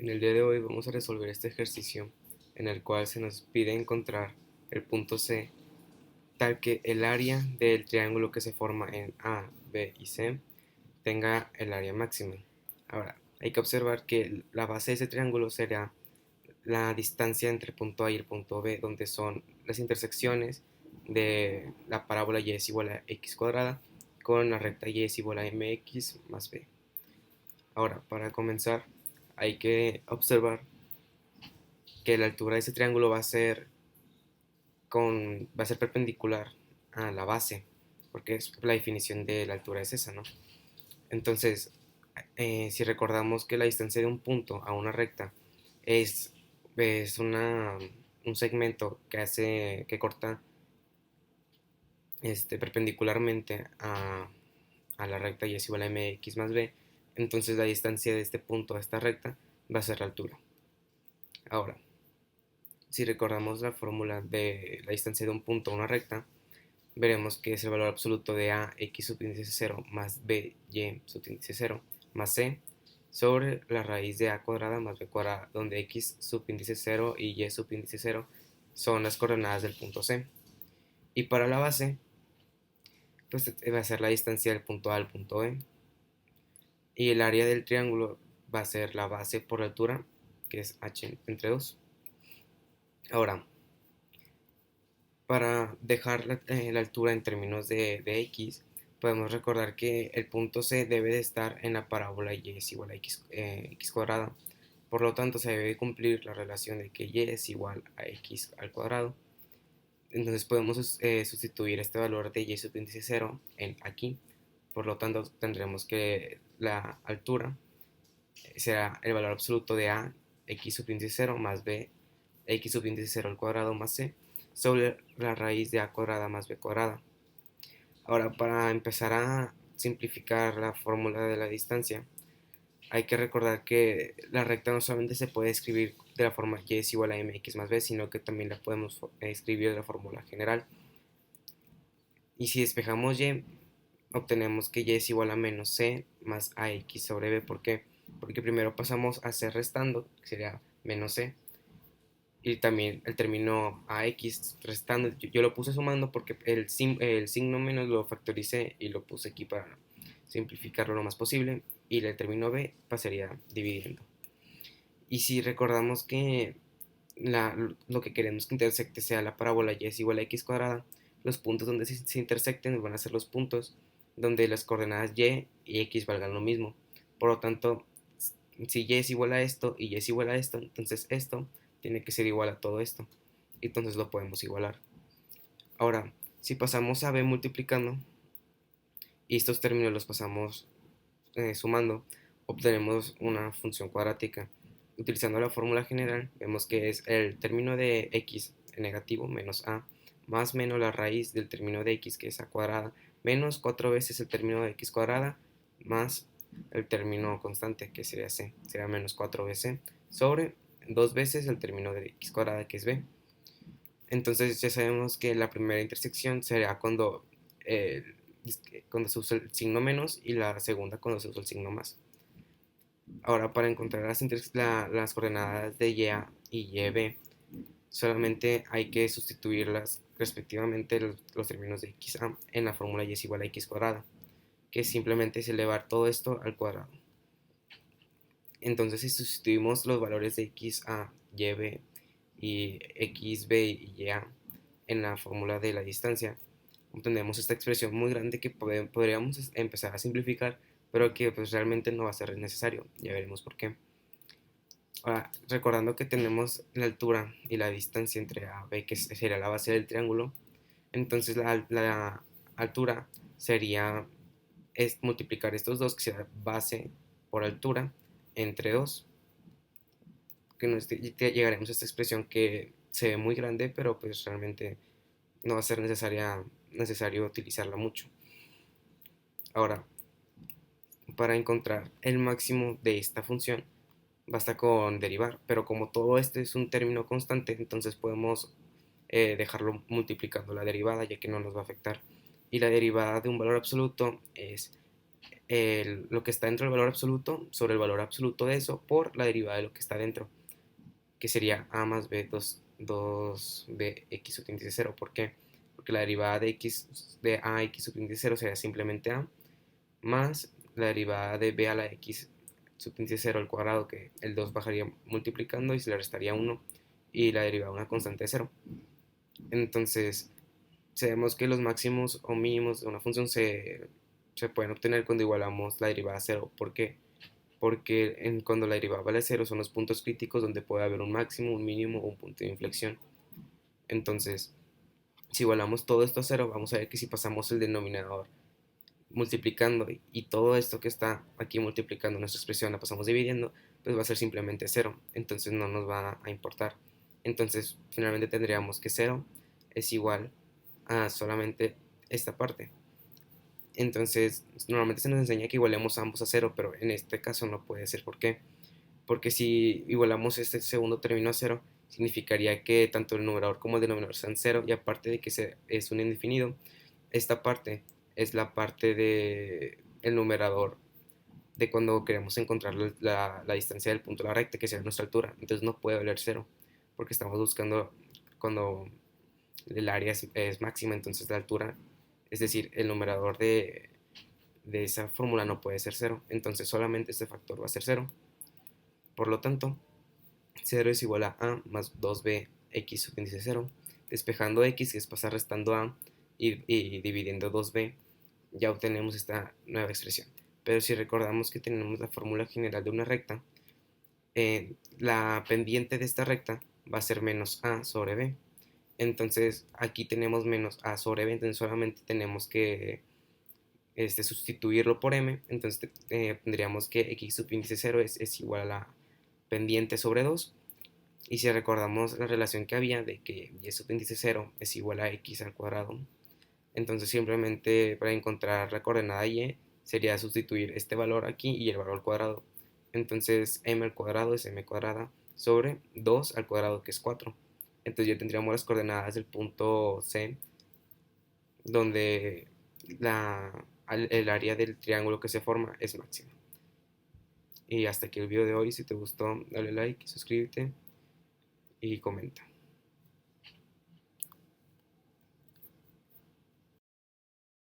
En el día de hoy vamos a resolver este ejercicio en el cual se nos pide encontrar el punto C tal que el área del triángulo que se forma en A, B y C tenga el área máxima. Ahora, hay que observar que la base de ese triángulo será la distancia entre el punto A y el punto B, donde son las intersecciones de la parábola y es igual a x cuadrada con la recta y es igual a mx más b. Ahora, para comenzar, hay que observar que la altura de ese triángulo va a ser perpendicular a la base, porque es la definición de la altura es esa, ¿no? Entonces, si recordamos que la distancia de un punto a una recta es, es un segmento que corta perpendicularmente a la recta y es igual a mx más b, entonces la distancia de este punto a esta recta va a ser la altura. Ahora, si recordamos la fórmula de la distancia de un punto a una recta, veremos que es el valor absoluto de a x subíndice 0 más b y subíndice 0 más c sobre la raíz de a cuadrada más b cuadrada, donde x subíndice 0 y y subíndice 0 son las coordenadas del punto C. Y para la base, pues va a ser la distancia del punto A al punto E. Y el área del triángulo va a ser la base por la altura, que es h entre 2. Ahora, para dejar la altura en términos de x, podemos recordar que el punto C debe de estar en la parábola y es igual a x cuadrada. Por lo tanto, se debe cumplir la relación de que y es igual a x al cuadrado. Entonces podemos sustituir este valor de y subíndice 0 en aquí. Por lo tanto, tendremos que la altura será el valor absoluto de a x subíndice 0 más b x subíndice 0 al cuadrado más c sobre la raíz de a cuadrada más b cuadrada. Ahora, para empezar a simplificar la fórmula de la distancia, hay que recordar que la recta no solamente se puede escribir de la forma y es igual a mx más b, sino que también la podemos escribir de la fórmula general. Y si despejamos y, obtenemos que y es igual a menos c más ax sobre b. ¿Por qué? Porque primero pasamos a c restando, que sería menos c, y también el término ax restando. Yo lo puse sumando porque el signo menos lo factoricé y lo puse aquí para simplificarlo lo más posible, y el término b pasaría dividiendo. Y si recordamos que lo que queremos que intersecte sea la parábola y es igual a x cuadrada, los puntos donde se intersecten van a ser los puntos donde las coordenadas y x valgan lo mismo. Por lo tanto, si y es igual a esto y y es igual a esto, entonces esto tiene que ser igual a todo esto. Entonces lo podemos igualar. Ahora, si pasamos a b multiplicando y estos términos los pasamos sumando, obtenemos una función cuadrática. Utilizando la fórmula general, vemos que es el término de x negativo menos a más menos la raíz del término de x, que es a cuadrada, menos 4 veces el término de x cuadrada más el término constante, que sería c, será menos 4bc, sobre 2 veces el término de x cuadrada, que es b. Entonces ya sabemos que la primera intersección será eh, cuando se usa el signo menos, y la segunda cuando se usa el signo más. Ahora, para encontrar las coordenadas de YA y YB, solamente hay que sustituirlas respectivamente los términos de XA en la fórmula y es igual a x cuadrada, que simplemente es elevar todo esto al cuadrado. Entonces, si sustituimos los valores de XA, YB y XB y YA en la fórmula de la distancia, obtenemos esta expresión muy grande que podríamos empezar a simplificar, pero que pues realmente no va a ser necesario. Ya veremos por qué. Ahora, recordando que tenemos la altura y la distancia entre A y B, que sería la base del triángulo, entonces la altura sería multiplicar estos dos, que será base por altura, entre 2, que llegaremos a esta expresión que se ve muy grande, pero pues realmente no va a ser necesario utilizarla mucho. Ahora, para encontrar el máximo de esta función, basta con derivar, pero como todo esto es un término constante, entonces podemos dejarlo multiplicando la derivada, ya que no nos va a afectar. Y la derivada de un valor absoluto es lo que está dentro del valor absoluto sobre el valor absoluto de eso por la derivada de lo que está dentro, que sería a más b 2 bx subíndice 0. ¿Por qué? Porque la derivada de x de a x subíndice 0 sería simplemente a, más la derivada de b a la x subíndice 0 al cuadrado, que el 2 bajaría multiplicando y se le restaría 1, y la derivada de una constante de 0. Entonces, sabemos que los máximos o mínimos de una función se pueden obtener cuando igualamos la derivada a 0. ¿Por qué? Porque cuando la derivada vale 0 son los puntos críticos donde puede haber un máximo, un mínimo o un punto de inflexión. Entonces, si igualamos todo esto a 0, vamos a ver que si pasamos el denominador multiplicando y todo esto que está aquí multiplicando nuestra expresión la pasamos dividiendo, pues va a ser simplemente 0. Entonces no nos va a importar. Entonces, finalmente tendríamos que 0 es igual a solamente esta parte. Entonces, normalmente se nos enseña que igualemos ambos a 0, pero en este caso no puede ser. ¿Por qué? Porque si igualamos este segundo término a 0, significaría que tanto el numerador como el denominador sean 0, y aparte de que es un indefinido, esta parte es la parte del numerador de cuando queremos encontrar la distancia del punto de la recta, que sería nuestra altura. Entonces no puede valer 0, porque estamos buscando cuando el área es máxima, entonces la altura, es decir, el numerador de esa fórmula no puede ser 0, entonces solamente este factor va a ser 0. Por lo tanto, 0 es igual a más 2b x subíndice 0. Despejando x, que es pasar restando a, y dividiendo 2b, ya obtenemos esta nueva expresión. Pero si recordamos que tenemos la fórmula general de una recta, la pendiente de esta recta va a ser menos a sobre b. Entonces aquí tenemos menos a sobre b, entonces solamente tenemos que sustituirlo por m. Entonces tendríamos que x subíndice 0 es igual a la pendiente sobre 2. Y si recordamos la relación que había de que y subíndice 0 es igual a x al cuadrado, entonces simplemente para encontrar la coordenada y sería sustituir este valor aquí y el valor al cuadrado. Entonces m al cuadrado es m cuadrada sobre 2 al cuadrado, que es 4. Entonces ya tendríamos las coordenadas del punto C, donde el área del triángulo que se forma es máxima. Y hasta aquí el video de hoy. Si te gustó, dale like, suscríbete y comenta.